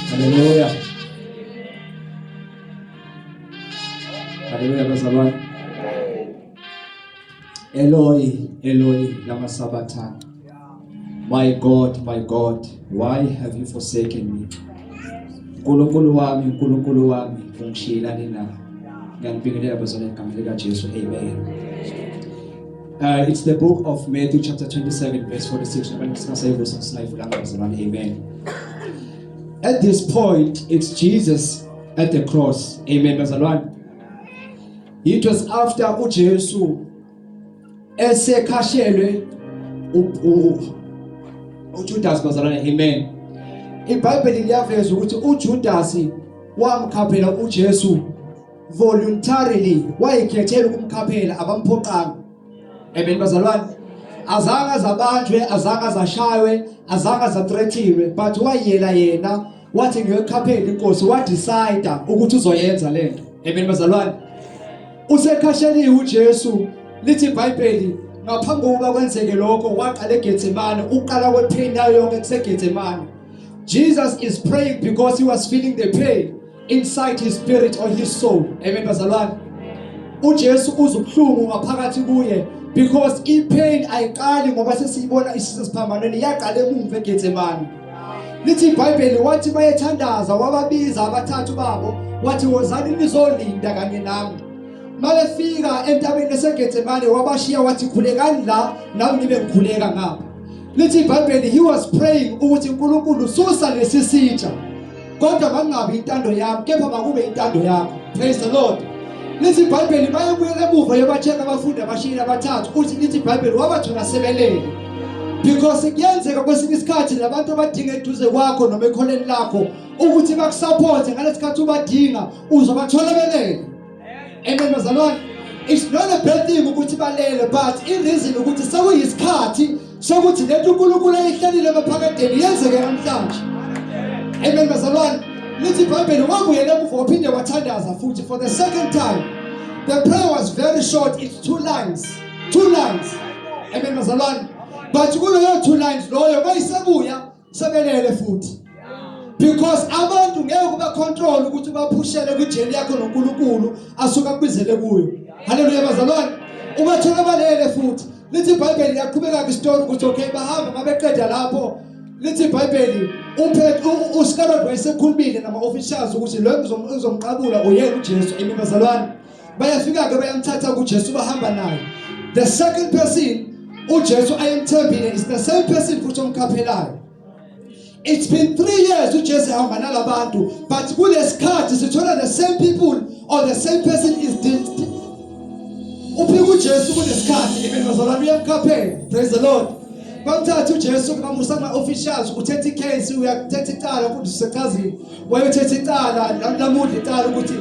Hallelujah. Hallelujah, bazalwane. Eloi, Eloi, lama sabachthani. My God, why have you forsaken me? Nkulunkulu wami, ungishiyelani na? Ngiyanibingelela bazalwane egameni lika Jesu. Amen. It's the book of Matthew chapter 27 verse 46. Amen. At this point, it's Jesus at the cross. Amen, bazalwane. It was after uJesu esekhashelwe uJudas, bazalwane. Amen. IBhayibheli liyaveza ukuthi uJudas wamkhaphela uJesu voluntarily, wayikhethela ukumkhaphela, abamphoqanga. Amen, bazalwane. Azange zabanjwe, azange zashaywe, azange zathreathiwe, but wayela yena wathi ngiyokhaphela inkosi, wadecide ukuthi uzoyenza lento. Amen, bazalwane. Usekhasheliwe uJesu, lithi iBhayibheli ngaphambi kokuba kwenzeke lokho waqala eGetsemane, uqala kwepain yayo yonke kuseGetsemane. Jesus is praying because he was feeling the pain inside his spirit or his soul. Amen, bazalwane. uJesu uzubuhlungu ngaphakathi kuye because ipain ayiqali ngoba sesiyibona isisiphambanweni, yaqala emumva eGetsemane. Lithi iBhayibheli wathi bayethandaza wababiza abathathu babo, wathi wozani nizolinda kanye nami. Malefika entabeni eseGetsemane wabashiya wathi khulekani la nami nibe ngikhuleka ngapha. Lithi iBhayibheli he was praying ukuthi uNkulunkulu susa lesisitsha, kodwa bangabi intando yami kepha makube intando yakho. Praise the Lord. Lithi iBhayibheli bayebuyela emuva yobacheka abafundi abashiyile abathathu, uthi lithi iBhayibheli wabathona sebelele. Because kuyenzeka kwesinye isikhathi labantu abadinga eduze kwakho noma ekholeni lakho ukuthi bakusupport ngalesikhathi ubadinga uzobathola belele. Amen, bazalwane. It's not a bad thing ukuthi balele, but in reason ukuthi sekuyisikhathi sokuthi lento uNkulunkulu ayihlalile emaphakadeni yenzeke namhlanje. Amen, bazalwane. Lithi iBhayibheli wabuyela emuva waphinde wathandaza futhi for the second time. The prayer was very short, it's two lines. Amen, bazalwane. But kuleyo 2 lines loyo bayisebuya sebelele futhi. Because abantu ngeke kuba control ukuthi baphushele kwijeli yakho noNkulunkulu asuka kubizele kuyo. Hallelujah, bazalwane. Ubathola balele futhi. Lithi iBhayibheli yaqhubeka ku-story ukuthi okay bahamba babeqeda lapho. Lithi iBhayibheli uScarlett wayesekhulumile nama-officials ukuthi lo uzomqabula uyena uJesu. Amen, bazalwane. Bayafika ke bayamthatha kuJesu bahamba naye. The second person uJesu ayemthembile is the same person futhi omkhaphelayo. It's been 3 years uJesu ehamba nalabantu, but kulesikhathi sithola the same people or the same person is uphika uJesu kulesikhathi. Amen, bazalwane, uyamkhaphela. Praise the Lord. Bamthatha uJesu bamusa ama-officials, uthethe icase, uyathethe icala futhi usechazile, wayothethe icala namudla icala ukuthi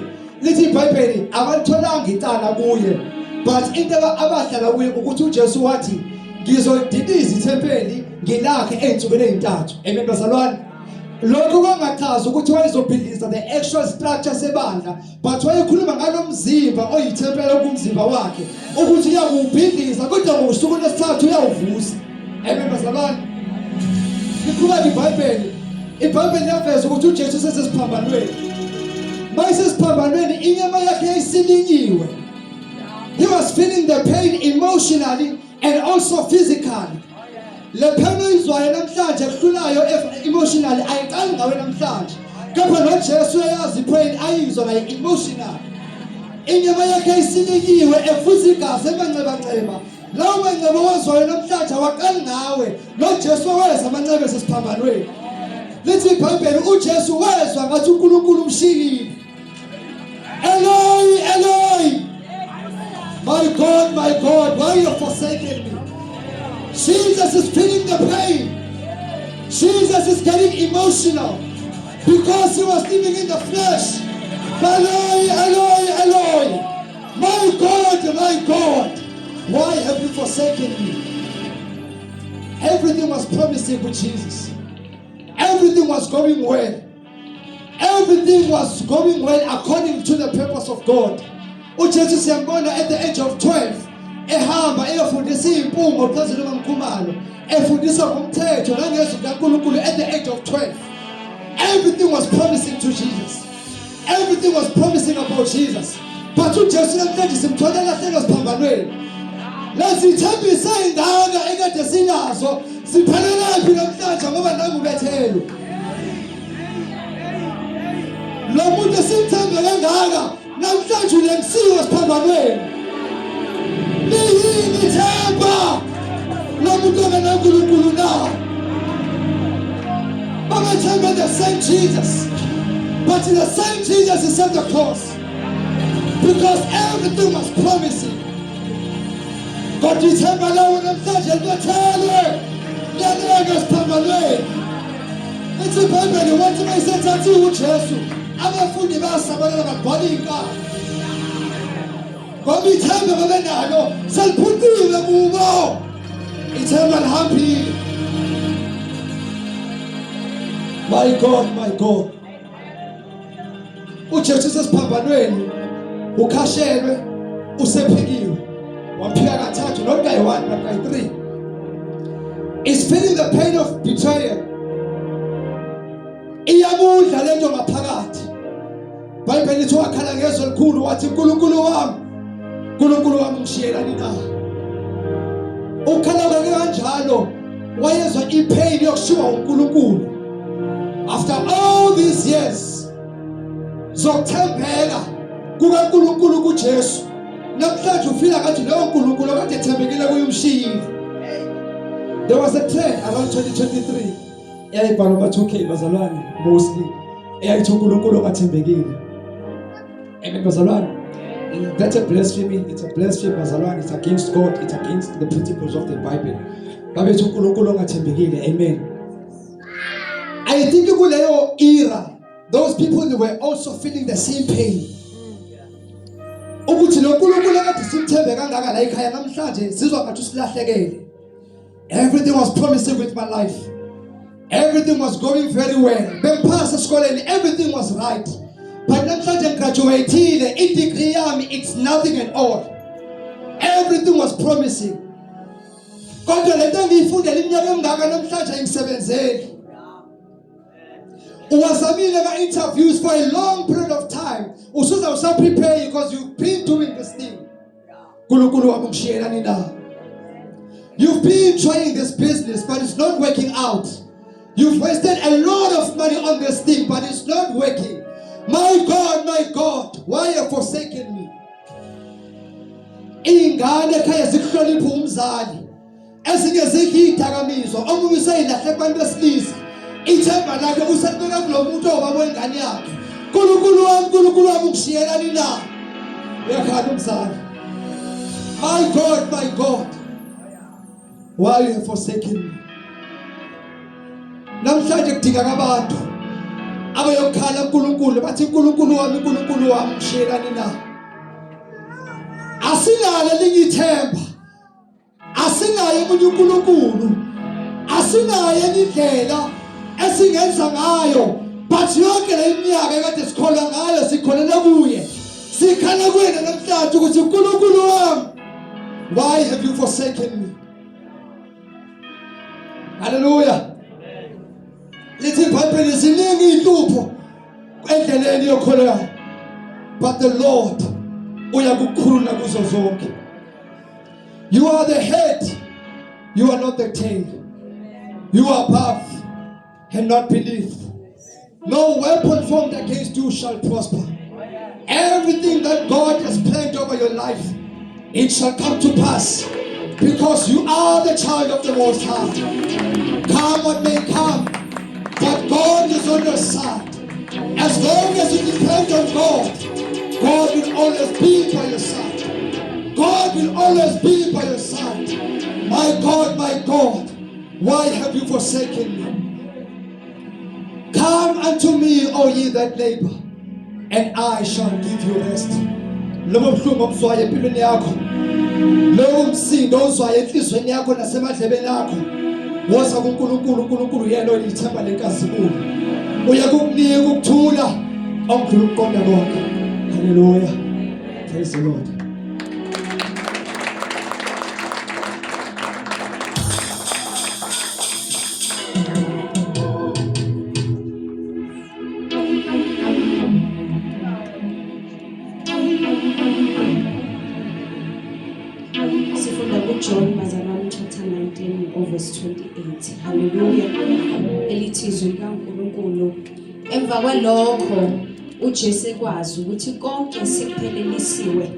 lithi iBhayibheli abalitholanga icala kuye, but into abahlala kuye ukuthi uJesu wathi ngizodiliza ithempeli ngilakhe ey'nsukwini ey'ntathu. Amen, bazalwane. Lokho kwangachaza ukuthi wayezobhidliza the actual structure sebandla, but wayekhuluma ngalo mzimba oyithempeli okumzimba wakhe ukuthi uyakubhidliza kodwa ngosuku lesithathu uyawuvusa. Amen, bazalwane. Likhuluma iBhayibheli. iBhayibheli yaveza ukuthi uJesu sesesiphambanweni. Mayesesiphambanweni inyama yakhe yayisilinyiwe. He was feeling the pain emotionally and also physically. Le pain oyizwayo namhlanje kuhlulayo emotionally ayiqali ngawe namhlanje. Kepha noJesu uyazi pain ayizwa naye emotional. Inyama yakhe ayisilinyiwe efuthi igazi emancebanceba. Lawo manxeba owezwayo namhlanje awaqali ngawe. noJesu weza amanxeba esesiphambanweni. Lithi iBhayibheli uJesu wezwa ngathi uNkulunkulu umshiyile. Eloi, Eloi, my God, why you forsaken me? Jesus is feeling the pain. Jesus is getting emotional because he was living in the flesh. Eloi, Eloi, Eloi, my God, why have you forsaken me? Everything was promising with Jesus. Everything was going well. Everything was going well according to the purpose of God. uJesu siyambona at the age of 12 ehamba eyofundisa impungo phezulu komkhumalo, efundisa ngomthetho nangezwi kaNkulunkulu at the age of 12. Everything was promising to Jesus. Everything was promising about Jesus. But uJesu namhlanje simthola lahlelo siphambanweni. Lazithembisa indanga ekade sinazo siphelelaphi namhlanje ngoba nangu bethelo. Lo muntu simthembe kangaka namhlanje ulemsiwa siphambanweni. Niyini themba lo muntu kaNkulunkulu na. Babathemba the same Jesus. But the same Jesus is at the cross. Because everything was promising. God is helping us namhlanje ngiyathelwe. Ngiyaleka siphambanweni. It's a Bible wathi mayisethatha uJesu. Abafundi basabalala bagcwala inkani. Ngoba ithemba babenalo seliphutile kubo. Ithemba lihambile. My God, my God. uJesu sesiphambanweni ukhashelwe usephikiwe waphika kathathu not guy 1 but guy 3 is feeling the pain of betrayal. Iyabudla lento ngaphakathi. Bible lithi wakhala ngezwi elikhulu wathi uNkulunkulu wami ngishiyelani na. Ukhala kanjalo wayezwa ipain yokushiwa uNkulunkulu. After all these years zokuthembeka kukaNkulunkulu kuJesu, namhlanje ufila ngathi lowo uNkulunkulu kade ethembekile kuyumshiyile. There was a trend around 2023 eyayibhalwa ba-2K bazalwane mostly eyayithi uNkulunkulu ongathembekile. Amen bazalwane. That's a blasphemy. It's a blasphemy bazalwane. It's against God. It's against the principles of the Bible. Babethi uNkulunkulu ongathembekile. Amen. I think kuleyo era those people they were also feeling the same pain. Ukuthi lo uNkulunkulu akade simthembe kangaka la ekhaya namhlanje sizwa ngathi usilahlekele. Everything was promising with my life. Everything was going very well. Bengipasa esikoleni everything was right. But namhlanje ngigraduateile i-degree yami it's nothing at all. Everything was promising. Kodwa lento engiyifundele iminyaka emingaka namhlanje ayisebenzeli. Uwazamile ama-interviews for a long period of time. Usuza usaprepare because you've been doing this thing. Nkulunkulu wami ngishiyelani na. You've been trying this business but it's not working out. You've wasted a lot of money on this thing but it's not working. My God, why have you forsaken me? Ingane ekhaya zikuhlonipha umzali. Ezinye ziyidakamizwa, omunye useyilahle kubantu besilisa. Ithemba lakhe usebeka kulo muntu obaba wengane yakhe. Nkulunkulu wami ngishiyelani na. Uyakhala umzali. My God. Why you have forsaken me? Namhlanje kudinga abantu abayokhala uNkulunkulu bathi uNkulunkulu wami ngishiyelani na. Asilale lingithemba. Asinaye umuntu uNkulunkulu. Asinaye indlela esingenza ngayo. But yonke le minyaka ekade sikholwa ngayo sikholela kuye. Sikhala kuwena namhlanje ukuthi uNkulunkulu wami, why have you forsaken me? Hallelujah. Lithi iBhayibheli ziningi inhlupho endleleni yokholwa. But the Lord uyakukhulula kuzo zonke. You are the head, you are not the tail. You are above and not beneath. No weapon formed against you shall prosper. Everything that God has planned over your life, it shall come to pass. Because you are the child of the Most High. Come what may come, but God is on your side. As long as you depend on God, God will always be by your side. God will always be by your side. My God, why have you forsaken me? Come unto me, O ye that labor, and I shall give you rest. Lobo buhlungu obuzwayo empilweni yakho, lowo msindo ozwayo enhlizweni yakho nasemadlebeni akho, woza kuNkulunkulu. uNkulunkulu yena olithemba lenkazimulo. Uyakukunika ukuthula okudlula ukuqonda konke. Hallelujah. Praise the Lord. John bazalwane chapter 19 verse 28. Hallelujah. Elithi izwi likaNkulunkulu. Emva kwalokho uJesu ekwazi ukuthi konke sekuphelelisiwe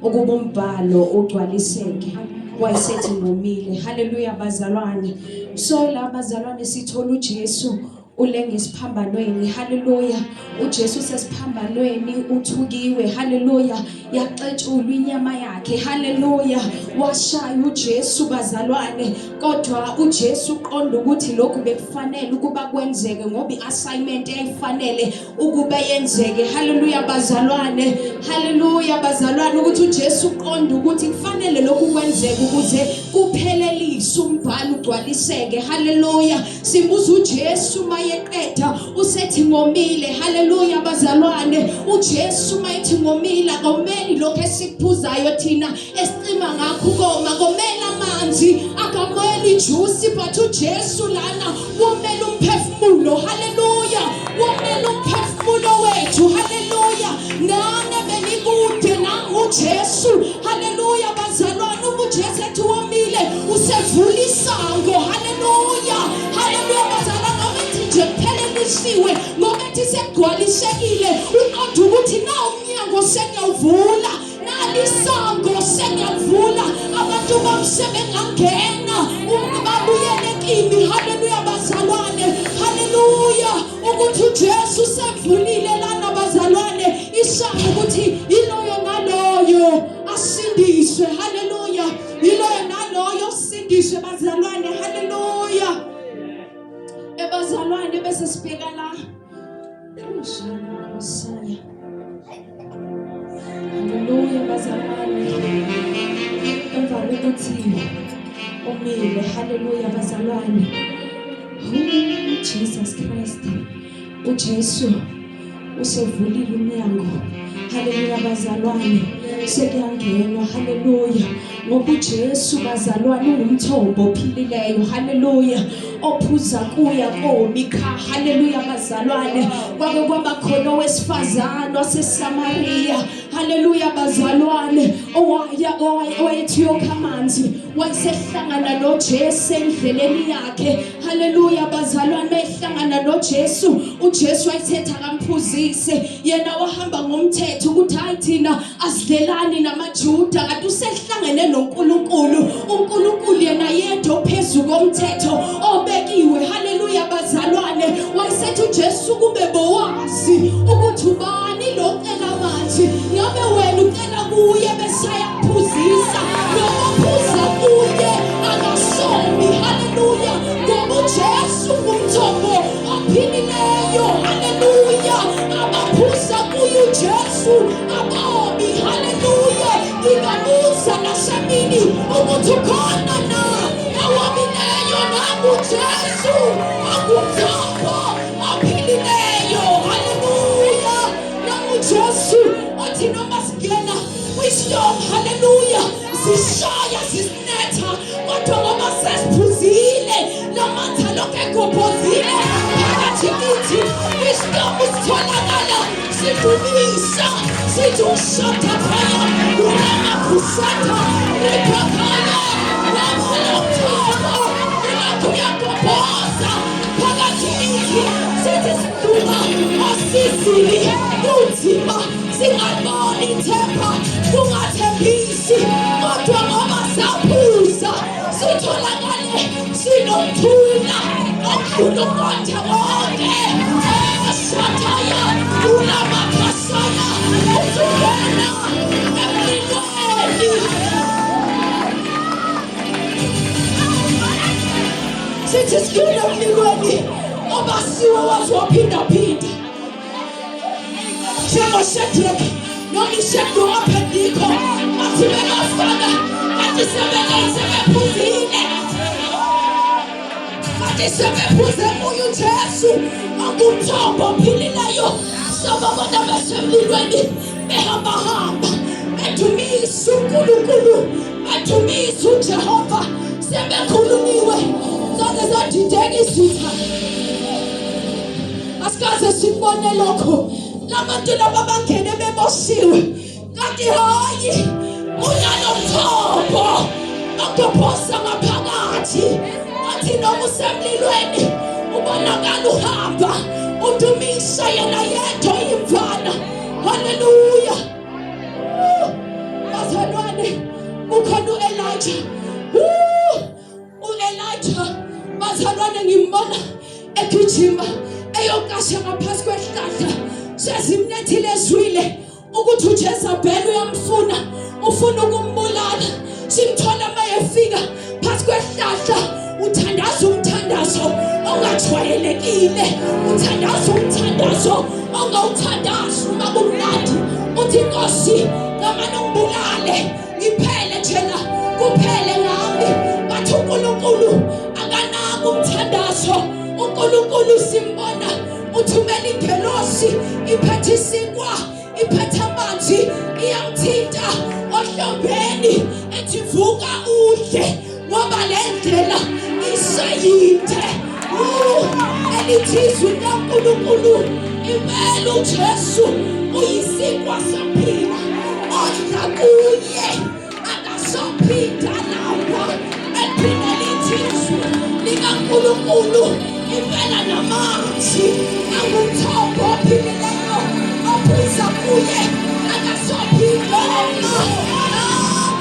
ukuba umbhalo ugcwaliseke. Wayesethi ngomile. Hallelujah bazalwane. So la bazalwane sithola uJesu ulenge isiphambanweni. Hallelujah. uJesu sesiphambanweni uthukiwe. Hallelujah. Yaxetshulwa inyama yakhe. Hallelujah. Washaya uJesu bazalwane, kodwa uJesu uqonda ukuthi lokhu bekufanele ukuba kwenzeke ngoba iassignment eyayifanele ukuba yenzeke. Hallelujah bazalwane. Hallelujah bazalwane, ukuthi uJesu uqonda ukuthi kufanele lokhu kwenzeke ukuze kupheleliswe umbhalo ugcwaliseke. Hallelujah. Simbuza uJesu mayeqeda usethi ngomile. Hallelujah bazalwane. uJesu mayethi ngomile akomeli lokho esikuphuzayo thina esicima ngakho koma, komela amanzi akameli juice, but uJesu lana womela umphefumulo. Hallelujah. Womela umphefumulo wethu. Hallelujah. Nane benikude na uJesu. Hallelujah bazalwane, uJesu ethi womile usevula isango. Hallelujah. Hallelujah bazalwane, ngoba nje kuphelelisiwe, ngoba sekugcwalisekile, uqonda ukuthi na umnyango sengiyavula, nalisango sengiyavula, abantu bamsebengangena babuyele kimi. Hallelujah bazalwane. Hallelujah. Ukuthi uJesu sevulile lana bazalwane isango ukuthi iloyo naloyo asindiswe. Hallelujah. Iloyo naloyo sindiswe bazalwane. Hallelujah. Ebazalwane bese sibheka la Messiah. Hallelujah bazalwane. Emva kokuthi umile. Hallelujah bazalwane. Jesus Christ. uJesu usevulile umnyango. Hallelujah bazalwane. Sekuyangenwa. Hallelujah. Ngoba uJesu bazalwane ungumthombo ophilileyo. Hallelujah. Ophuza kuya komikha. Hallelujah bazalwane. Kwake kwaba khona owesifazana waseSamaria. Hallelujah bazalwane. Owayethi yokha amanzi. Wayesehlangana noJesu endleleni yakhe. Hallelujah bazalwane. Mehlangana noJesu, uJesu wayethetha akamphuzise. Yena wahamba ngomthetho ukuthi hayi thina asidlelani namaJuda, kanti usehlangene noNkulunkulu. uNkulunkulu yena yedwa ophezulu komthetho obekiwe. Hallelujah bazalwane. Wayesethi uJesu kube bowazi ukuthi ubani lo ocela manje. Ngabe wena ucela kuye bese ayakuphuzisa, noma uphuza kuye akasomi. Hallelujah. Ngoba uJesu ngumthombo ophilileyo. Hallelujah. Abaphuza kuye uJesu abomi. Hallelujah. Ngingabuza nasemini ukuthi ukhona na owomileyo nanguJesu angumthombo ophilileyo. Hallelujah. NanguJesu othi noma singena kwistorm. Hallelujah. Zishaya zisinetha, kodwa ngoba sesiphuzile namatha lokho ekubhozile phakathi kithi, istorm sitholakala sidumisa sithi ushata phaya ulamakhusata riphakala wamhalomthombo uyakubhoza phakathi kithi, sithi siduma osizili kunzima singaliboni ithemba kungathembisi, kodwa ngoba saphuza sitholakale sinokuthula okukhulu konke wonke. Esataya ulamakhasana uzungena emlilweni. Sithi sikule emlilweni obasiwe wathi waphinda-phinda. NjengoShadrach noMeshach no-Abednego bathi bengafana, kanti sebephuzile, kanti sebephuze kuye uJesu angumthombo ophilileyo. Sababona besemlilweni behamba-hamba badumisa uNkulunkulu, badumisa uJehova. Sebekhulumiwe zonke zadideka izitha. Asikaze sibone lokho. Labantu laba bangene beboshiwe. Kanti hayi unanomthombo okuphosa ngaphakathi. Athi noma usemlilweni ubonakala uhamba udumisa yena yedwa imvana. Haleluya. Bazalwane ukhona uElijah. uElijah bazalwane ngimbona egijima eyokasha ngaphansi kwehlahla. Sezimnethile ezwile ukuthi uJezebeli uyamfuna, ufuna ukumbulala. Simthola mayefika phansi kwehlahla uthandaza umthandazo ongatshwayelekile, uthandaza umthandazo ongawuthandazi uma kumnandi. Uthi Nkosi ngamane ungibulale ngiphele njena kuphele ngami. Bathi uNkulunkulu akanaki umthandazo. uNkulunkulu simbona uthumela ingelosi iphethe isinkwa, iphethe amanzi, iyamthinta ohlombeni ethi vuka udle ngoba lendlela isayinde. Elithizwe kaNkulunkulu imele uJesu uyisinkwa saphila. Odla kuye akasophinda lapha. Ephinde lithizwe likaNkulunkulu imela namanzi angumthombo ophilileyo ophuza kuye akasophinda.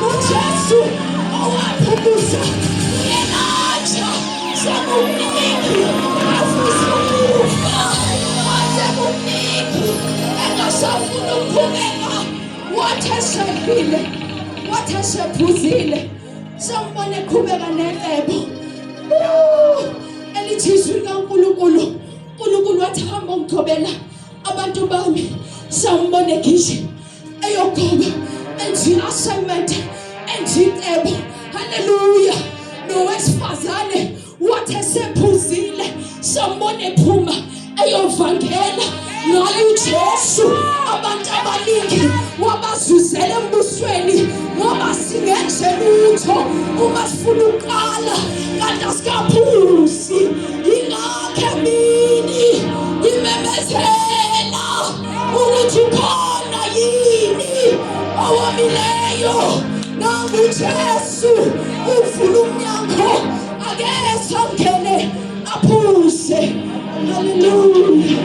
uJesu owaphumuza uElijah sekumniki afisa ukufa, wasekumniki engasafuna ukuphumeka. Wathi esefile, wathi esephuzile sambone eqhubeka necebo. Elithizwe likaNkulunkulu. uNkulunkulu wathi hamba ungithobela abantu bami. Sambone egishe eyogoba enzi assignment, enzi icebo. Haleluya. Nowesifazane wathi esephuzile sambone ephuma eyovangela ngaye uJesu. Abantu abaningi wabazuzela embusweni ngoba singenze lutho uma sifuna uqala kanti asikaphuzi. Ingakho emini ngimemezela ukuthi ukhona yini owomileyo. Nangu uJesu uvula umnyango, ake sangene aphuze. Haleluya.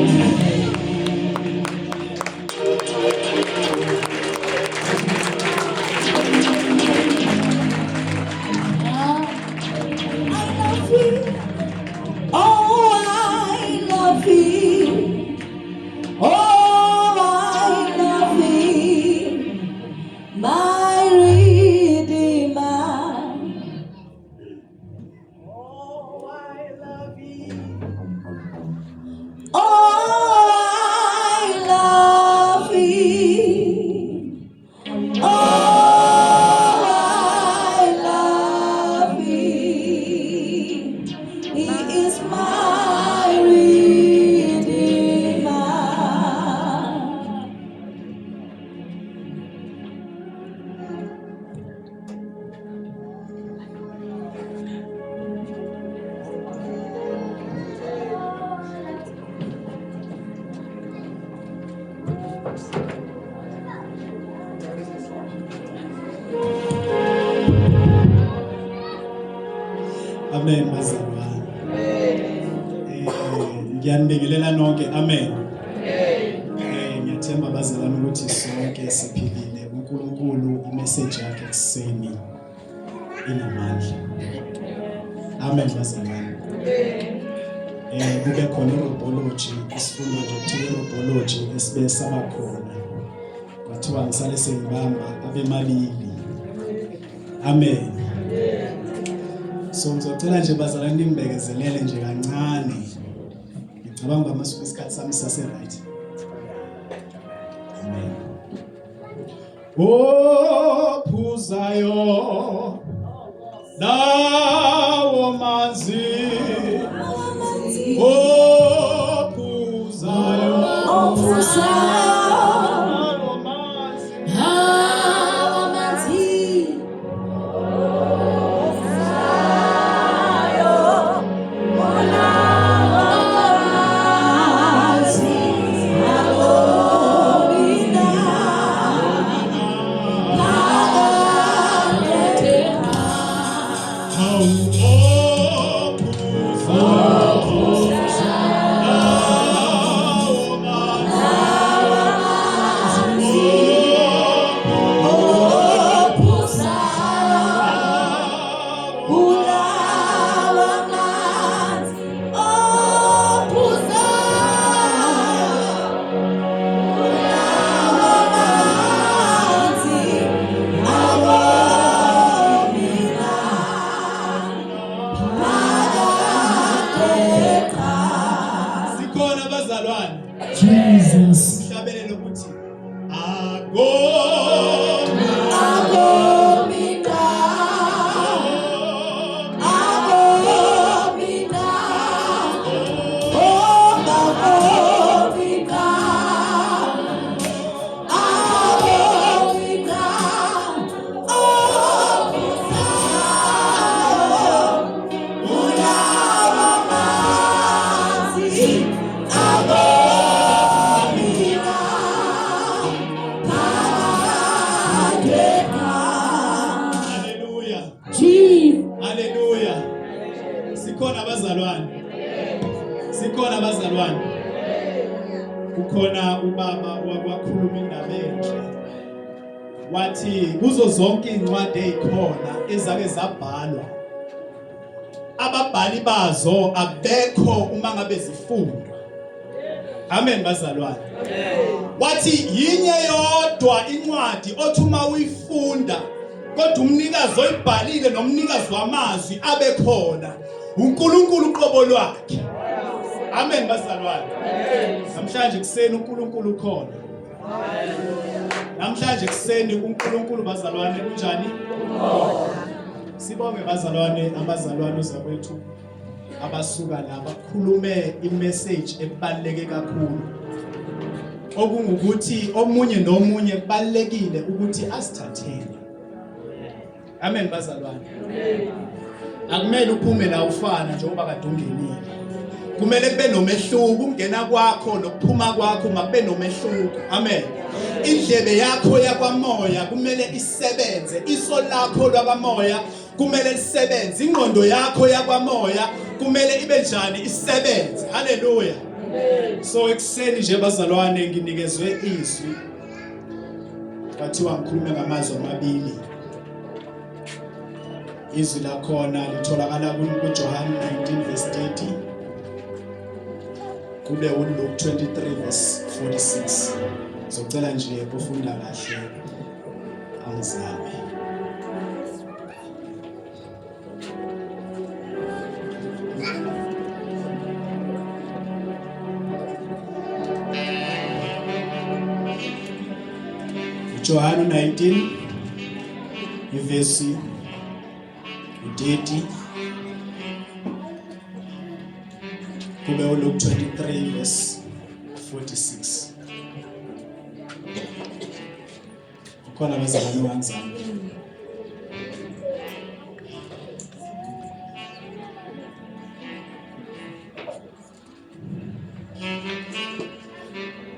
Amen bazalwane. Ngiyanibingelela nonke. Amen. Ngiyathemba bazalwane ukuthi sonke siphilile. uNkulunkulu imessage yakhe kuseni inamandla. Amen bazalwane. Kube khona irobology, isifundo nje irobology esibe sabakhona. Kwathiwa ngisale sengibamba abemabili. Amen. So ngizocela nje bazalwane nimbekezelele nje kancane. Ngicabanga amasuku isikhathi sami sase right. Amen. Oh phuzayo dawo manzi. Oh phuzayo dawo manzi. Sikhona abazalwane. Sikhona abazalwane. Kukhona ubaba wakhuluma indaba enhle. Wathi kuzo zonke incwadi ezikhona ezake zabhalwa, ababhali bazo abekho uma ngabe zifundwa. Amen bazalwane. Wathi yinye yodwa incwadi othi uma uyifunda kodwa umnikazi oyibhalile nomnikazi wamazwi abekhona, uNkulunkulu uqobo lwakhe. Amen bazalwane. Namhlanje kuseni uNkulunkulu ukhona. Namhlanje kuseni uNkulunkulu bazalwane kunjani? Sibonge bazalwane, abazalwane uzakwethu abasuka la bakhulume imessage ebaleke kakhulu. Okungukuthi omunye nomunye kubalekile ukuthi asithathele. Amen bazalwane. Akumele uphume la ufana njengoba kade ungenile. Kumele kube nomehluko, ukungena kwakho nokuphuma kwakho makube nomehluko. Amen. Indlebe yakho yakwamoya kumele isebenze, iso lakho lwakamoya kumele lisebenze, ingqondo yakho yakwamoya kumele ibe njani, isebenze. Haleluya. So ekuseni nje bazalwane nginikezwe izwi. Bathiwa ngikhulume ngamazwi amabili. Izwi lakhona litholakala kuJohn 19 verse 30. Kube uLuke 23 verse 46. Zocela nje ufunda kahle angizame. John 19 verse 30. Kube uLuke 23 verse 46. Khona bazalwane wangizama.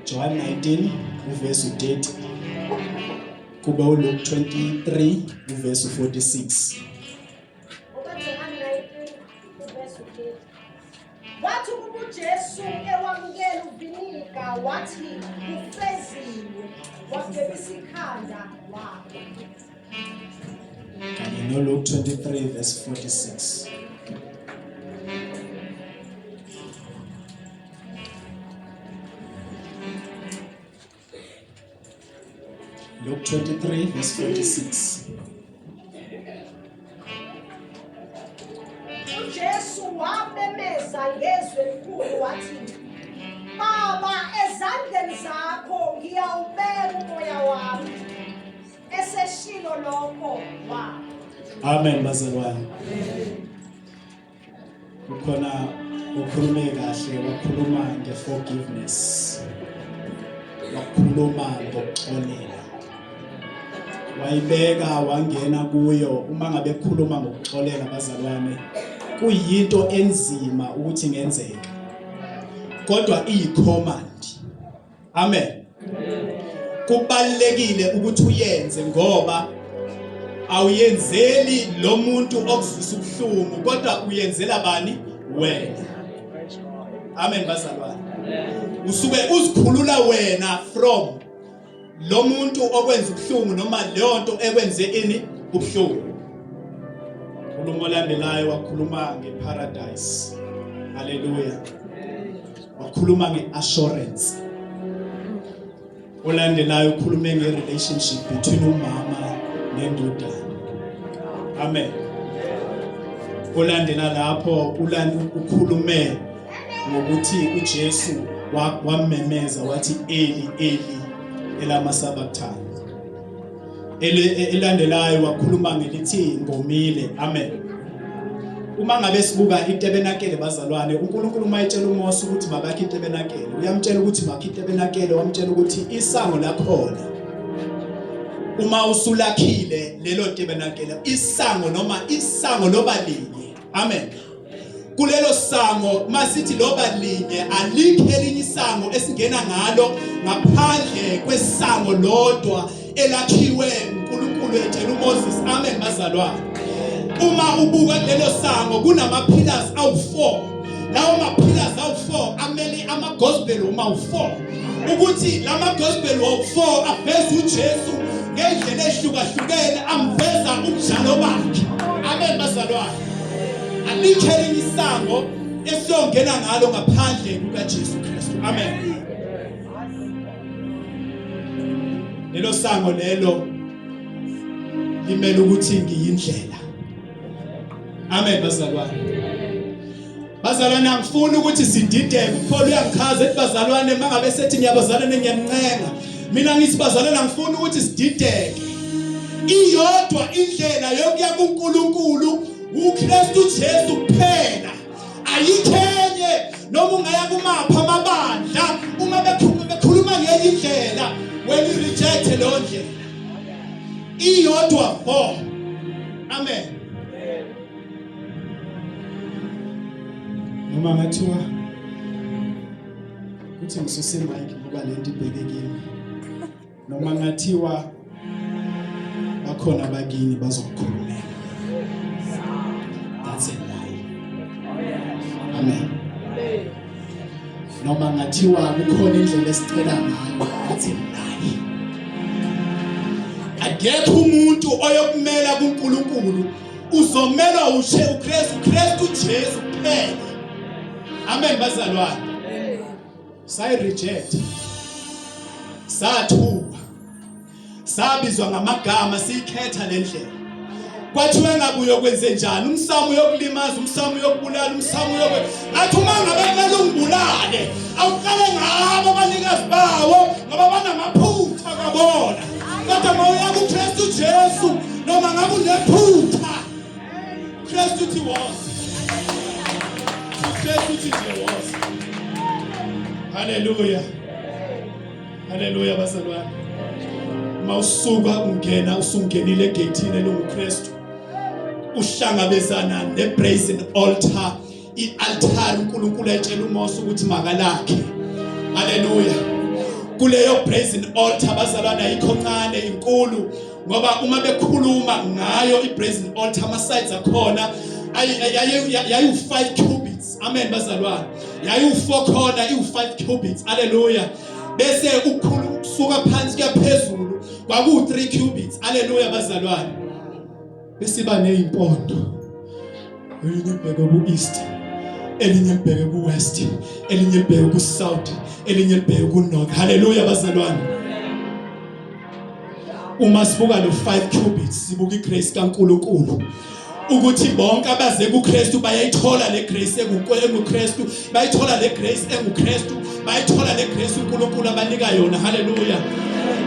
John 19 verse 30. Kube uLuke 23 verse 46. Wathi uJesu ewamukela uvinika wathi ufeziwe, wabhebisa ikhanda wakhe. Kanye noLuke 23 verse 46. Luke 23 verse 46. uJesu wabemeza ngezwi elikhulu wathi, Baba, ezandleni zakho ngiyawubeka umoya wami. Eseshilo lokho wa. Amen bazalwane. Kukhona ukhulume kahle, wakhuluma ngeforgiveness. Wakhuluma ngokuxolela. Wayibeka wangena kuyo. Uma ngabe ekhuluma ngokuxolela bazalwane, kuyinto enzima ukuthi ngenzeke, kodwa iyicommand. Amen. Kubalekile ukuthi uyenze ngoba awuyenzeli lo muntu okuzwisa ubuhlungu, kodwa uyenzela bani? Wena. Amen bazalwane. Usuke uzikhulula wena from lo muntu okwenza ubuhlungu noma leyo nto ekwenze ini ubuhlungu. Ukhuluma olandelayo wakhuluma ngeparadise. Haleluya. Wakhuluma ngeassurance. Olandelayo ukhulume ngerelationship between umama nendodana. Amen. Olandela lapho ukhulume ngokuthi uJesu wamemeza wathi Eli Eli elama sabatha. Elandelayo wakhuluma ngelithi ngomile. Amen. Uma ngabe sibuka itabernacle bazalwane, uNkulunkulu mayitshela uMose ukuthi makakhe itabernacle, uyamtshela ukuthi makhe itabernacle, wamtshela ukuthi isango lakhona uma usulakhile lelo tabernacle, isango noma isango loba linye. Amen. Kulelo sango masithi loba linye alikho elinye isango esingena ngalo ngaphandle kwesango lodwa elakhiwe uNkulunkulu etshela uMoses. Amen bazalwane. Uma ubuka lelo sango kunama-pillars awu-4. Lawo ma-pillars awu-4 amele ama-gospel uma-4. Ukuthi lama-gospel awu-4 aveza uJesu ngendlela ehlukahlukene, amveza ubunjalo bakhe. Amen bazalwane. Alikho elinye isango esiyongena ngalo ngaphandle kukaJesu Kristu. Amen. Lelo sango lelo limele ukuthi ngiyindlela. Amen bazalwane. Bazalwane angifuni ukuthi sidideke. Upholo uyangikhaza ethi bazalwane mangabe sethi ngiyabazalwane ngiyancenga. Mina ngithi bazalwane angifuni ukuthi sidideke. Iyodwa indlela yokuya kuNkulunkulu uKristu Jesu kuphela. Ayikhenye noma ungaya kumapha amabandla uma bekhuluma ngenye indlela when you reject leyo ndlela. Iyodwa bo. Amen. Noma ngathiwa kuthi ngisuse mic ngoba lento ibheke kimi. Noma ngathiwa bakhona abakini bazokukhulumela. That's a lie. Amen. Noma ngathiwa kukhona indlela esicela ngayo. That's a lie. Akekho umuntu oyokumela kuNkulunkulu uzomelwa uKristu Jesu kuphela. Amen bazalwane. Say reject. Sathuka. Sabizwa ngamagama sikhetha lendlela. Kwathiwa ngabuyo kwenze njani? Umsamo yokulimaza, umsamo yokubulala, umsamo ngathi uma ngabe kumele ungibulale, awuqale ngabo abanikazi bawo ngoba banamaphutha kabona. Kodwa mawuya kuKristu Jesu noma ngabe unephutha. Kristu uthi was. Kristu uthi was. Hallelujah. Hallelujah bazalwane. Mawusuka ungena usungenile egate lokuKristu. Uhlangabezana nebrazen altar, ialtar uNkulunkulu ayitshela uMose ukuthi makalakhe. Hallelujah. Kuleyo brazen altar bazalwana ayikho ncane inkulu ngoba uma bekhuluma ngayo ibrazen altar ama sides akhona yayu 5 cubits. Amen bazalwana. Yayu 4 khona iu 5 cubits. Hallelujah. Bese ukhulu kusuka phansi kuyaphezulu kwaku 3 cubits. Hallelujah bazalwane. Bese ba neimpondo. Elinye libheke ku east, elinye libheke ku west, elinye libheke ku south, elinye libheke ku north. Hallelujah bazalwane. Uma sibuka lo 5 cubits sibuka igrace kaNkulunkulu. Ukuthi bonke abaze kuKristu bayayithola le grace enguKristu, bayithola le grace enguKristu, bayithola le grace uNkulunkulu abanika yona. Hallelujah.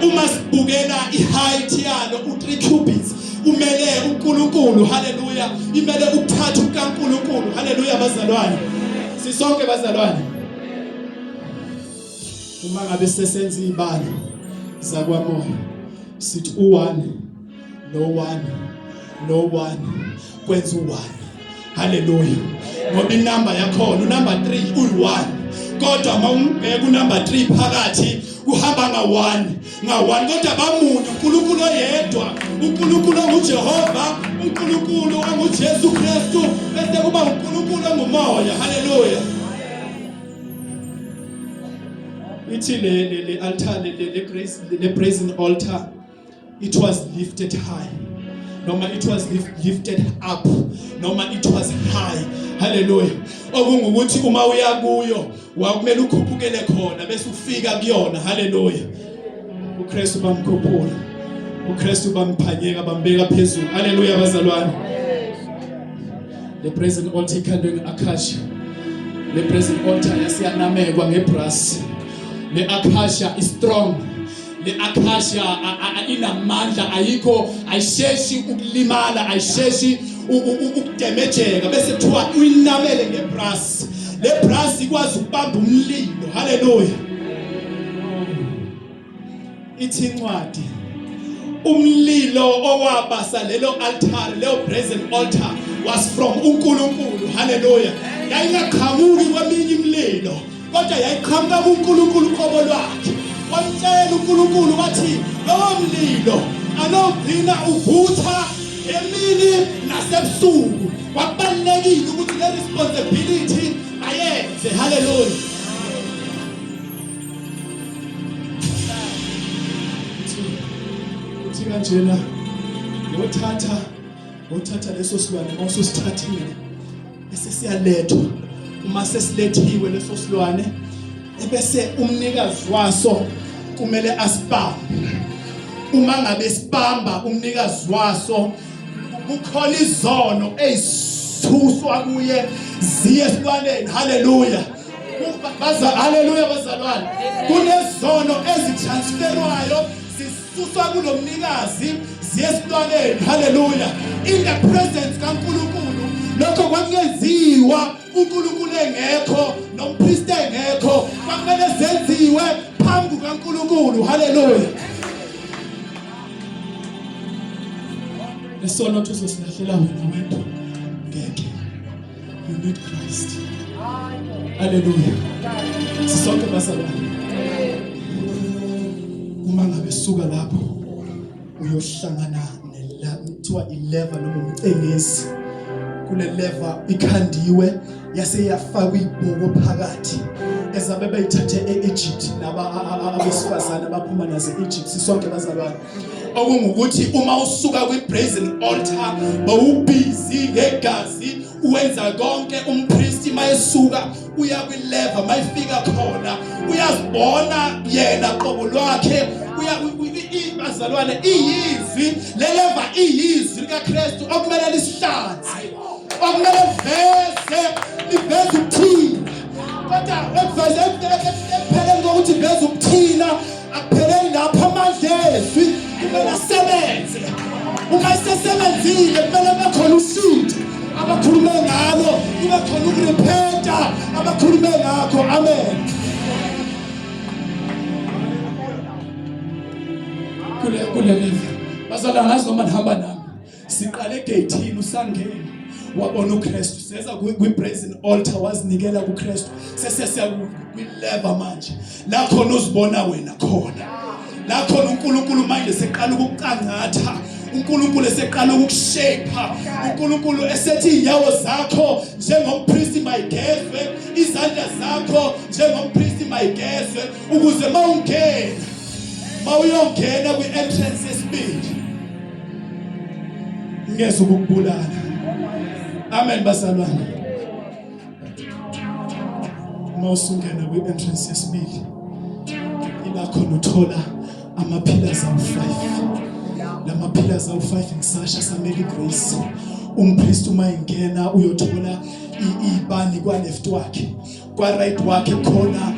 Uma sibukela iheight yalo u3 cubits umele uNkulunkulu. Hallelujah. Imele ukuthatha uNkulunkulu. Hallelujah bazalwane. Sisonke bazalwane. Uma ngabe sesenza ibalo zakwamoya sithi u1 no1 kwenza u1. Hallelujah. Ngoba inamba yakhona unumber 3 uyi1. Kodwa mawumbheka unumber 3 phakathi uhamba nga1 kodwa bamunye uNkulunkulu oyedwa, uNkulunkulu onguJehova, uNkulunkulu onguJesu Kristu, bese kuba uNkulunkulu ongumoya. Hallelujah. Ithi le altar le grace le brazen altar, it was lifted high. Noma it was lifted up, noma it was high. Hallelujah. Okungukuthi uma uya kuyo wakumele ukhuphukele khona bese ufika kuyona. Hallelujah. uKristu bamkhuphula, uKristu bamphanyeka bambeka phezulu. Hallelujah bazalwane. The brazen altar ikhandwe ngeacacia. Le brazen altar yasiyanamekwa ngebrass. Le acacia is strong. Le acacia inamandla, ayikho ayisheshi ukulimala, ayisheshi ukudemejeka. Bese kuthiwa uyinamele ngebrass. Le brass ikwazi ukubamba umlilo. Hallelujah. Ithi incwadi umlilo owabasa lelo altar, leyo brazen altar was from uNkulunkulu. Hallelujah. Yayingaqhamuki kweminye imililo kodwa yayiqhamuka kuNkulunkulu qobo lwakhe. Wamtshela uNkulunkulu wathi lowo mlilo anogcina uvutha emini nase kusebusuku wakubalekile ukuthi le responsibility ayenze. Hallelujah. Uthi kanjena ngothatha leso silwane mawususithathile bese siyalethwa. Uma sesilethiwe leso silwane ebese umnikazi waso kumele asibambe. Uma ngabe sibamba umnikazi waso kukhona izono ezisuswa kuye ziye esilwaneni. Hallelujah. Hallelujah bazalwane. Kunezono ezitransferwayo zisuswa kulomnikazi ziye esilwaneni. Hallelujah. In the presence kaNkulunkulu lokho kwakungenziwa uNkulunkulu engekho nompriest engekho kwakumele zenziwe phambi kaNkulunkulu. Hallelujah. Lesono uzosilahlela wena wedwa ngeke. You need Christ. Hallelujah. Sisonke bazalwane. Uma ngabe suka lapho uyohlangana kuthiwa ileva noma umcengezi. Kule leva ikhandiwe yase yafakwa ibhuko phakathi ezabe bayithathe eEgypt abesifazana abaphuma naze Egypt. Sisonke bazalwane. Okungukuthi uma usuka kwi-brazen altar bawubhizi ngegazi uwenza konke. Umpriest mayesuka uya kwileva mayifika khona uyazibona yena qobo lwakhe bazalwane iyizwi leleva iyizwi likaKristu okumele lisihlanze okumele liveze ukuthina. Kodwa ekupheleni kokuthi veze ukuthina akupheleli lapho amandla ezwi kumele asebenze. Uma isesebenzile kumele bekhona ushintsho abakhulume ngalo, kube khona ukurepenta abakhulume ngakho. Amen. Kule bazalwane ngazi noma nihamba nami siqale egate usangena wabona uKristu seza kwi-brazen altar wazinikela kuKristu sesesiya kwileva manje la khona uzibona wena khona la khona uNkulunkulu manje seqala ukuqangatha. uNkulunkulu eseqala ukukushape. uNkulunkulu esethi inyawo zakho njengompriest mayigezwe, izandla zakho njengompriest mayigezwe ukuze mawuyongena kwi-entrance yesibili ngeze ukubulala. Amen bazalwane. Mawusungena kwi-entrance yesibili ila khona uthola ama-pillars awu-5. Lama pillars awu-5 ngisasha samele grace. Umpriest uma ingena uyothola ibani kwa left wakhe, kwa right wakhe khona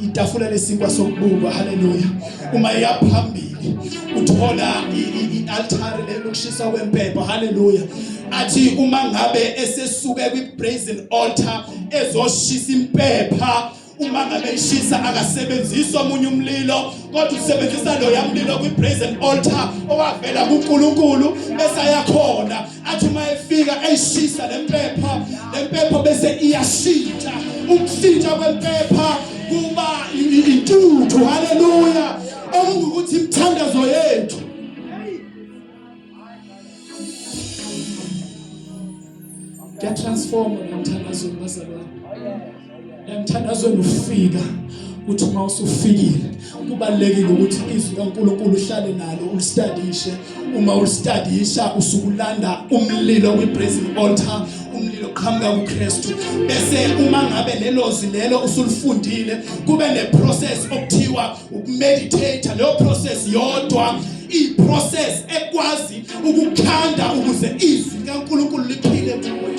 itafula lesinkwa sokubuka. Hallelujah. Uma yaphambili uthola i-altar lokushisa kwempepha. Hallelujah. Athi uma ngabe esesuke kwi-brazen altar ezoshisa impepha, uma ngabe ishisa akasebenziswa omunye umlilo kodwa usebenzisa lo yamlilo kwi-brazen altar owavela kuNkulunkulu bese ayakhona. Athi uma efika eyishisa lempepha bese iyashintsha. Ukushintsha kwempepha kuba intuthu. Hallelujah. Okungukuthi imithandazo yethu transform umthandazweni bazalwane. Umthandazweni ufika uthi uma usufikile kubalekile ukuthi izwi kaNkulunkulu uhlale nalo ulistudishe. Uma ulistudisha usukulanda umlilo kwi-brazen altar, umlilo qhamuka kuKristu. Bese uma ngabe lelozi lelo usulifundile kube ne-process okuthiwa ukumeditate. Leyo process yodwa i-process ekwazi ukukhanda ukuze izwi kaNkulunkulu liphile kuwe.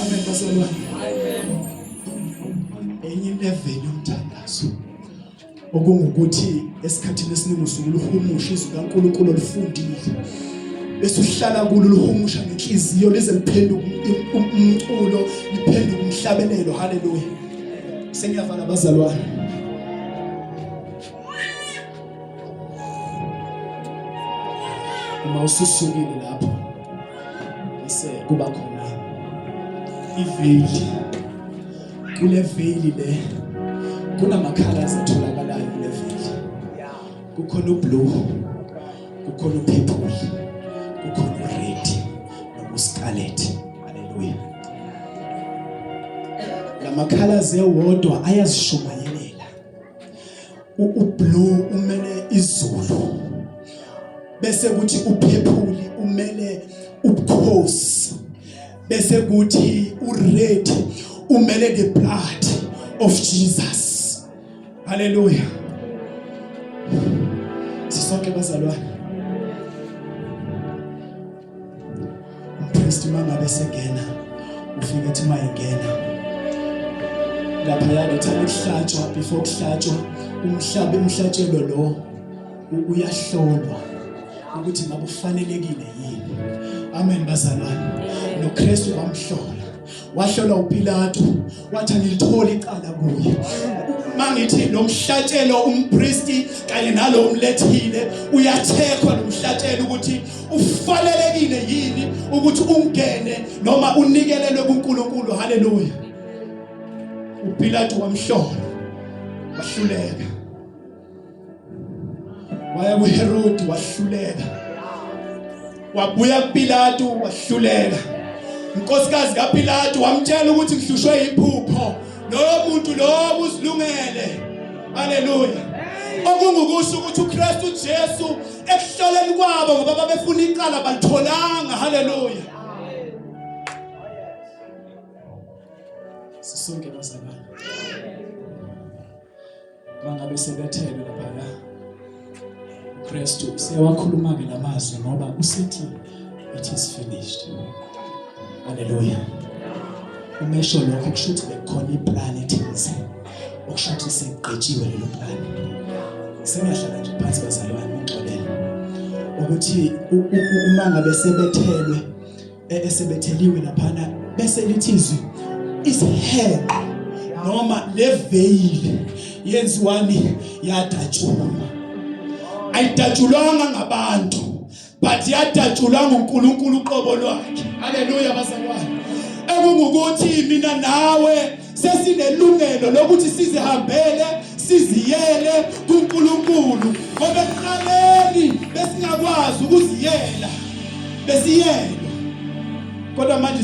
Amen bazalwane. Enye level yomthandazo okungukuthi esikhathini esiningi usuku luhumusha izwi kaNkulunkulu olufundile bese uhlala kulo luhumusha ngenhliziyo lize liphenduke umculo, liphenduke umhlabelelo. Hallelujah. Sengiyavala bazalwane. Uma ususukile lapho bese kuba khona iveli. Kule veli le kunamakhala atholakalayo kule veli. Kukhona ublue, kukhona uphephuli, kukhona uRed noma uScarlet. Haleluya. Lamakhalas ewodwa ayazishumayelela. Ublue umele izulu, bese kuthi uphephuli umele ubukhosi, bese kuthi uRed umele the blood of Jesus. Haleluya. Sisonke bazalwane, umpriest mama bese ngena, ufike ethi mayengena lapha yalethana ukuhlatshwa, before kuhlatshwa umhlatshelo lo uyahlolwa ukuthi ngabe ufanelekile yini. Amen bazalwane. NoKristu bamhlola, wahlolwa uPilato, wathi angilitholi icala kuye. Mangithi lo mhlatshelo umpriesti kanye nalo umlethile uyathekwa lo mhlatshelo ukuthi ufanelekile yini ukuthi ungene noma unikelelwe kuNkulunkulu. Haleluya. uPilato wamhlola, wahluleka. Waya kuHerodi wahluleka. Wabuya kuPilato wahluleka. Inkosikazi kaPilato wamtshela ukuthi ngihlushwe iphupho, lo muntu lo uzilungele. Haleluya. Okungukusho ukuthi uKristu Jesu ekuhloleni kwabo ngoba babefuna icala balitholanga. Haleluya. Sisonke bazalwane, bangabe sebethelwe lapha uKristu siyawakhuluma ke lamazwi ngoba usithi it is finished. Haleluya. Umesho lokho kusho ukuthi bekukhona iplan ethize, okusho ukuthi seqedjiwe lelo plan. Sengiyahlala nje phansi bazalwane ngixolele ukuthi uma ngabe sebethelwe esebetheliwe laphana bese lithizwe isihelo noma leveil yenziwani yadatshulwa. Ayidatshulwanga ngabantu but yadatshulwa nguNkulunkulu uqobo lwakhe. Haleluya bazalwane. Ekungukuthi mina nawe sesinelungelo lokuthi sizihambele siziyele kuNkulunkulu ngoba ekuqaleni besingakwazi ukuziyela, besiyelwa. Kodwa manje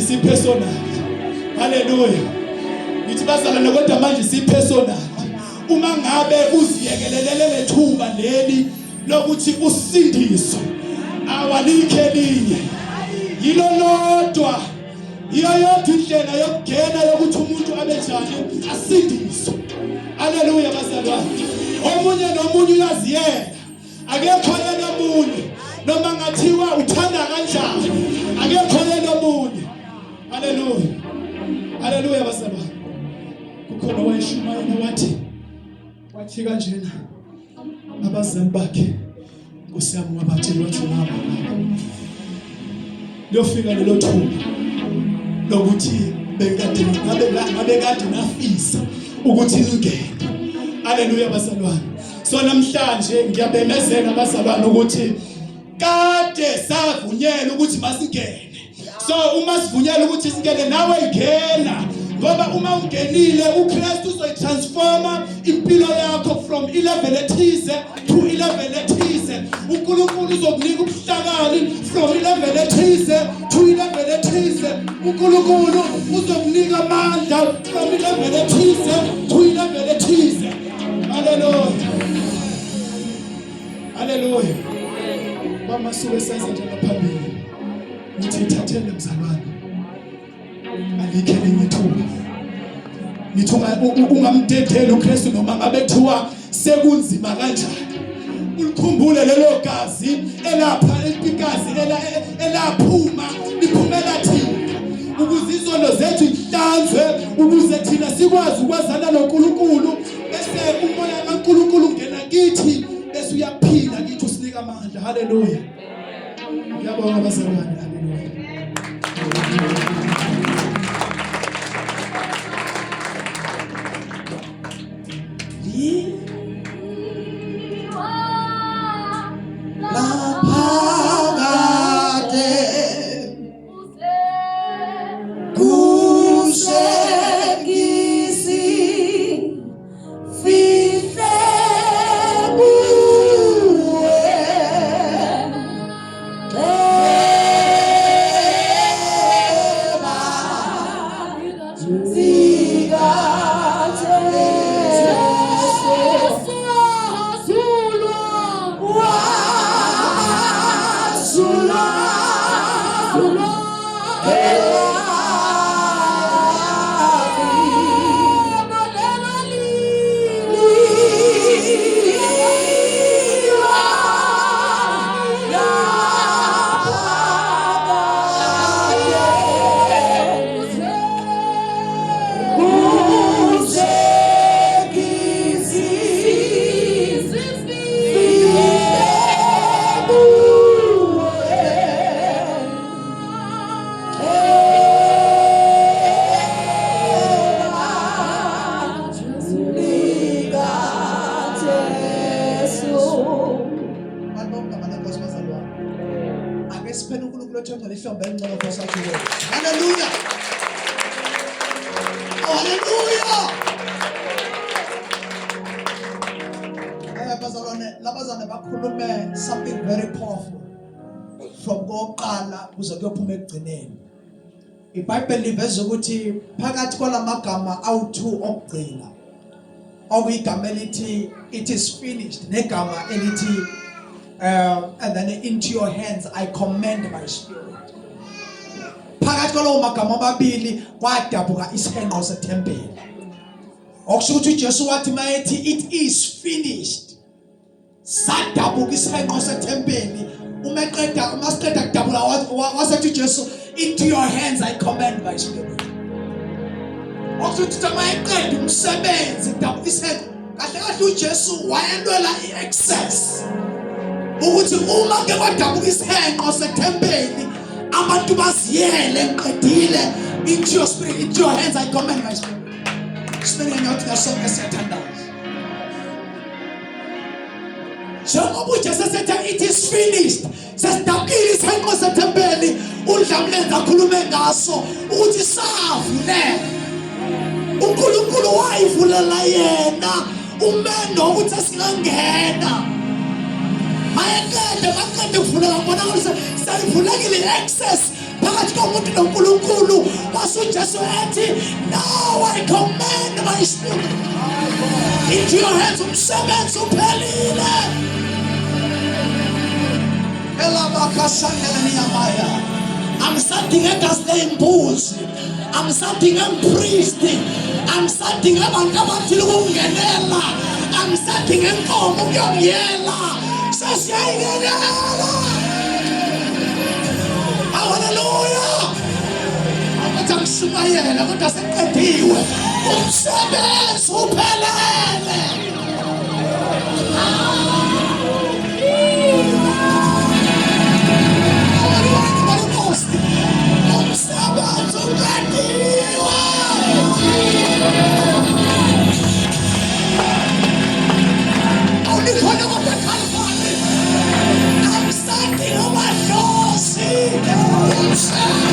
sipersonal. Haleluya. Ngithi bazalwane kodwa manje sipersonal. Uma ngabe uziyekelelele lethuba leli lokuthi usindiswe, awalikhe elinye. Yilo lodwa, iyo yodwa indlela yokungena yokuthi umuntu abejani asindiswe. Haleluya bazalwane. Omunye nomunye uyaziyela. Akekho yena omunye. Noma ngathiwa uthanda kanjani, akekho yena omunye. Haleluya. Haleluya bazalwane. Kukhona owayeshumayela wathi kanjena abazali bakhe, Nkosi yami, wabatshela wathi mama, lofika lelo thuba lokuthi ngabe kade nafisa ukuthi ngingene. Haleluya bazalwane. So namhlanje ngiyabemezela bazalwane ukuthi kade savunyelwa ukuthi masingene. So uma sivunyelwa ukuthi singene, nawe ngena. Ngoba uma ungenile uKristu uzoyitransforma impilo yakho from ilevel ethize to ilevel ethize. uNkulunkulu uzokunika ubuhlakani from ilevel ethize to ilevel ethize. uNkulunkulu uzokunika amandla from ilevel ethize to ilevel ethize. Haleluya. Haleluya. Mama suke senze njalo phambili. Ngithi thathele mzalwane. Alikhe ngethuba. Ngithuma ungamdedela uKristu noma ngabe kuthiwa sekunzima kanjani. Ulikhumbule lelo gazi elapha igazi elaphuma liphumela thina ukuze izono zethu ihlanzwe, ukuze thina sikwazi ukwazana noNkulunkulu. Bese umoya kaNkulunkulu ungena kithi, bese uyaphila kithi usinika amandla. Haleluya. Ngiyabonga bazalwane. Haleluya. Fihle ulothenga lihlombe elincane for such a way. Hallelujah. Oh, hallelujah. Bazalwane labazane bakhulume something very powerful from koqala kuze kuyophuma ekugcineni. iBhayibheli liveza ukuthi phakathi kwalamagama awu2 okugcina okuyigama elithi it is finished negama elithi and then into your hands I commend my spirit. Phakathi kwalawo magama amabili kwadabuka isihenqo sethempeli. Okusho ukuthi uJesu wathi mayethi it is finished. Sadabuka isihenqo sethempeli umasiqeda kudabula wasethi uJesu into your hands I commend my spirit. Okusho ukuthi mayeqeda umsebenzi kudabuka isihenqo kahle kahle uJesu wayelwela iexcess ukuthi uma ke kwadabuka isihenqo sethempeli abantu baziyele ngiqedile into your spirit into your hands I commend my spirit. Spirit ngiyothi ngasonke siyathandaza. Njengoba uJesu esethi it is finished sesidabukile isihenqo sethempeli uDlamlenza akhulume ngaso ukuthi savule uNkulunkulu wayivulela yena umendo ukuthi asingangena mayekade baqede kuvulela bona ukuthi sayivulekile access phakathi komuntu noNkulunkulu wasuJesu ethi now I commend my spirit into your hands umsebenzi uphelile. I'm starting at as name bulls. I'm starting at priest. I'm starting at Bangabatilunganella. I'm starting at Komuyela. Hallelujah. I'm smiling. I'm just a deal. Umsebenzi uphelele. I'm standing on my cross. I'm standing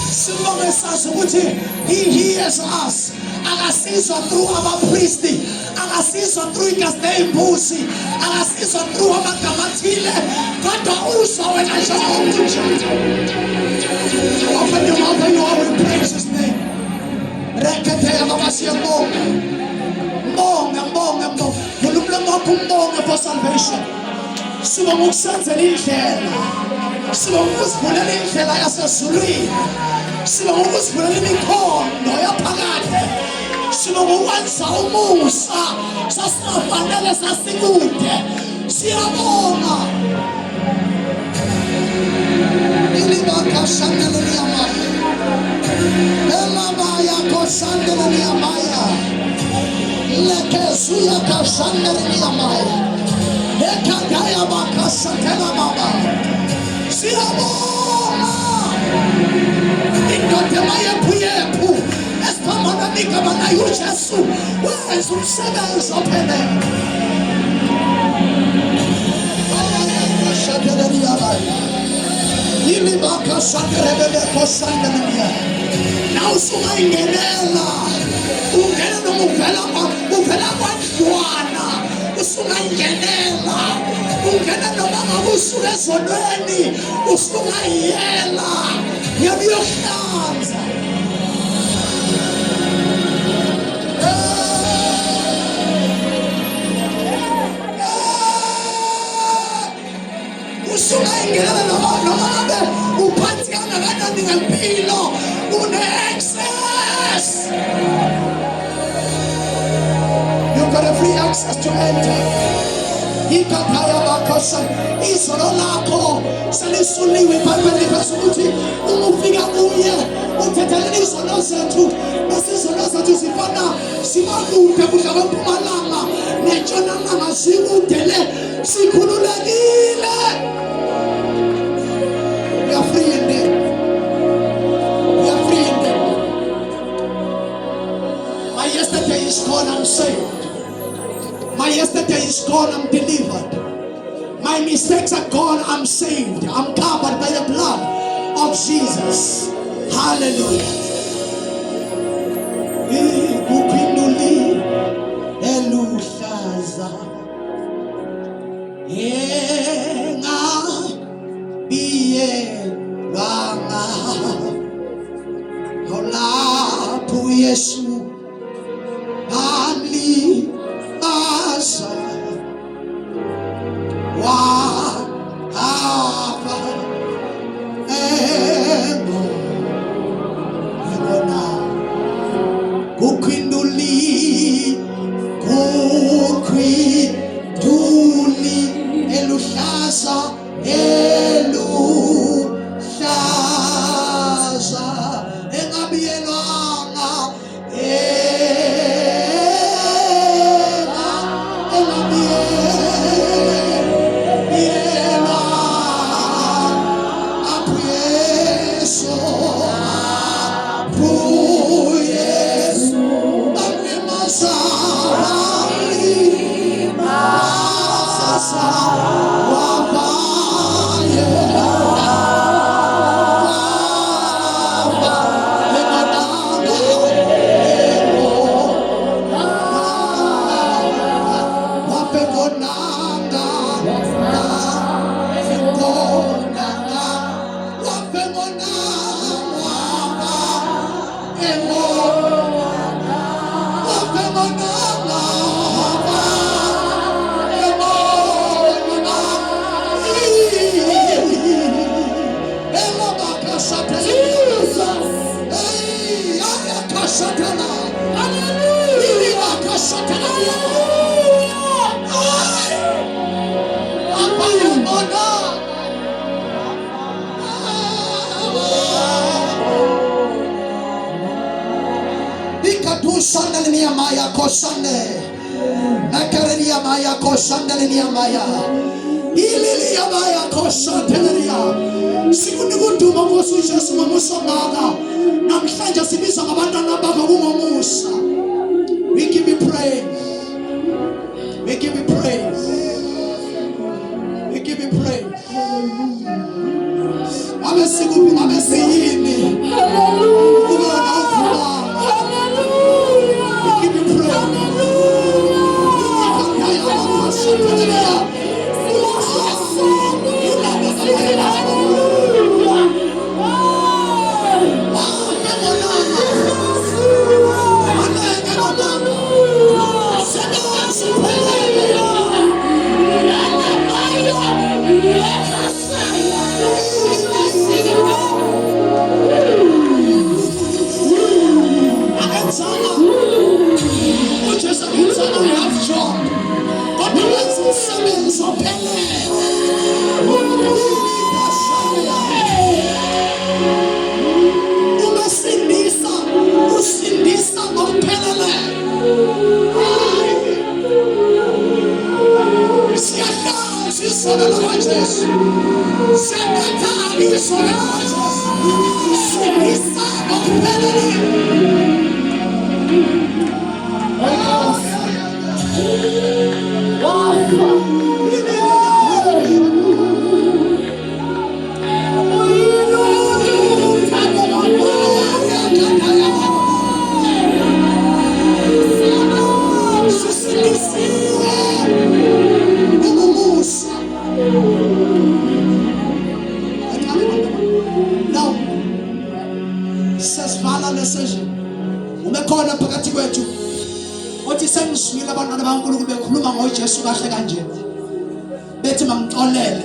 Simbonge sazi ukuthi he hears us. Akasizwa through abapriest, akasizwa through inkastembusi, akasizwa through amagamathile, kodwa uzwa wena njengomuntu. Open your mouth and you will praise his name. Rekete abasiyabonga. Mbonga. Ngulumlomo wakho umbonge for salvation. Sibonga ukusenzela indlela. Sibonga ukusivulela indlela yasezulwini. Sibonga ukusivulela imikhondo yaphakade. Sibonga ukwenza umusa sasingafanele sasikude. Siyabonga. Ilibaka shandela niyamaya. Elabaya koshandela niyamaya. Lekezuya kashandela niyamaya. Ekagaya bakasatela mama. Siyabonga. Indoda yepu esiphamana nigama nayo uJesu wenza umsebenzi ophelele. Shadela niyamaya. Ilibaka shandela koshandela. Now usungayingenela. Ungena nomuvela kwadwana. Usungayingenela. Ungena noma ngabusuka ezonweni. Usungayela. Yabiyohlanza. Usungayingenela noma ngabe uphathi kangakanani ngempilo. Une-access. You've got a free access to enter. Ikapaya bakosa izolo lakho selisuliwe iBhayibheli liveza ukuthi ufika kuye uthethelele izono zethu bese izono zethu zifana simakude kudla kwaMpumalanga neNtshonalanga sikudele sikhululekile. I'm saved. My yesterday is gone, I'm delivered. My mistakes are gone, I'm saved. I'm covered by the blood of Jesus. Hallelujah. Ukwinduli eluhlaza enga biyelwanga olapho Yesu amlibaza wahamba engona kukwinduli eluhlaza engabiyelwanga Maya kosande Nakaria Maya kosande Maya Ililia Maya kosatelia Sikundugutuma Mwosu Jesu Mamusomaga Namshanja Sibisa Mabandana Baga Musa. We give you praise. We give you praise. We give you praise. Amesigu amesiyini. Hallelujah. Umekhona phakathi kwethu othi sengizwile abantwana baNkulunkulu bekhuluma ngoJesu kahle kanje bethi mamxolele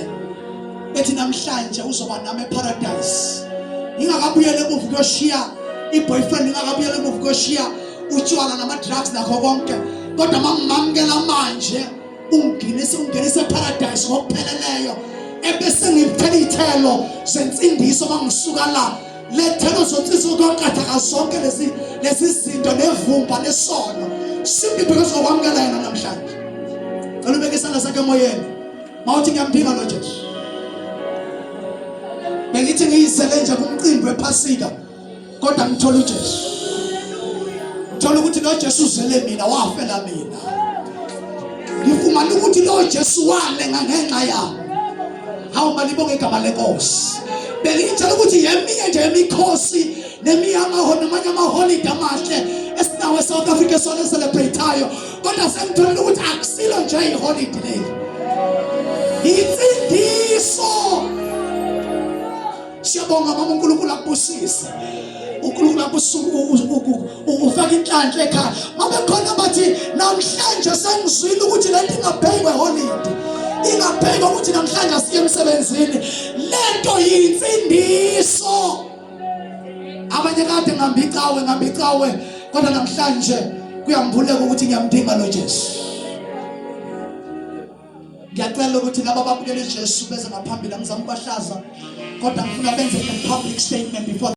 bethi namhlanje uzoba nami eparadise ingakabuyele emuva kuyoshiya iboyfriend ingakabuyele emuva kuyoshiya utshwala nama drugs nakho konke kodwa mamamkela manje ungenise eparadise ngokupheleleyo ebese ngikuthela ithelo zensindiso mangisuka la lethelo zotsisa konke zonke lezi zinto nevumba lesono simply because okwamkela yena namhlanje cela ubeke isandla sakhe emoyeni mawuthi ngiyamphinga lo Jesu bengithi ngiyizele nje kumcimbi wephasika kodwa ngithola uJesu ngithola ukuthi lo Jesu uzele mina wafela mina ngifumana ukuthi lo Jesu walenga ngenxa yami hawu malibonge igama lenkosi bengitshela ukuthi yeminye nje imikhosi namanye amaholiday amahle esinawo eSouth Africa sona celebrateayo kodwa sengithola ukuthi akusilo nje iholiday leli insindiso siyabonga mama uNkulunkulu akubusise uNkulunkulu akusuku ufaka inhlanhla ekhaya mabe khona bathi namhlanje sengizwile ukuthi lento ingabhekwe holiday ingabhekwa ukuthi namhlanje siye emsebenzini lento yinsindiso abanye kade ngambicawe kodwa namhlanje kuyambuleka ukuthi ngiyamdinga lo Jesu ngiyacela ukuthi laba ababukela uJesu beze ngaphambili ngizama ukubahlaza kodwa ngifuna benze a public statement before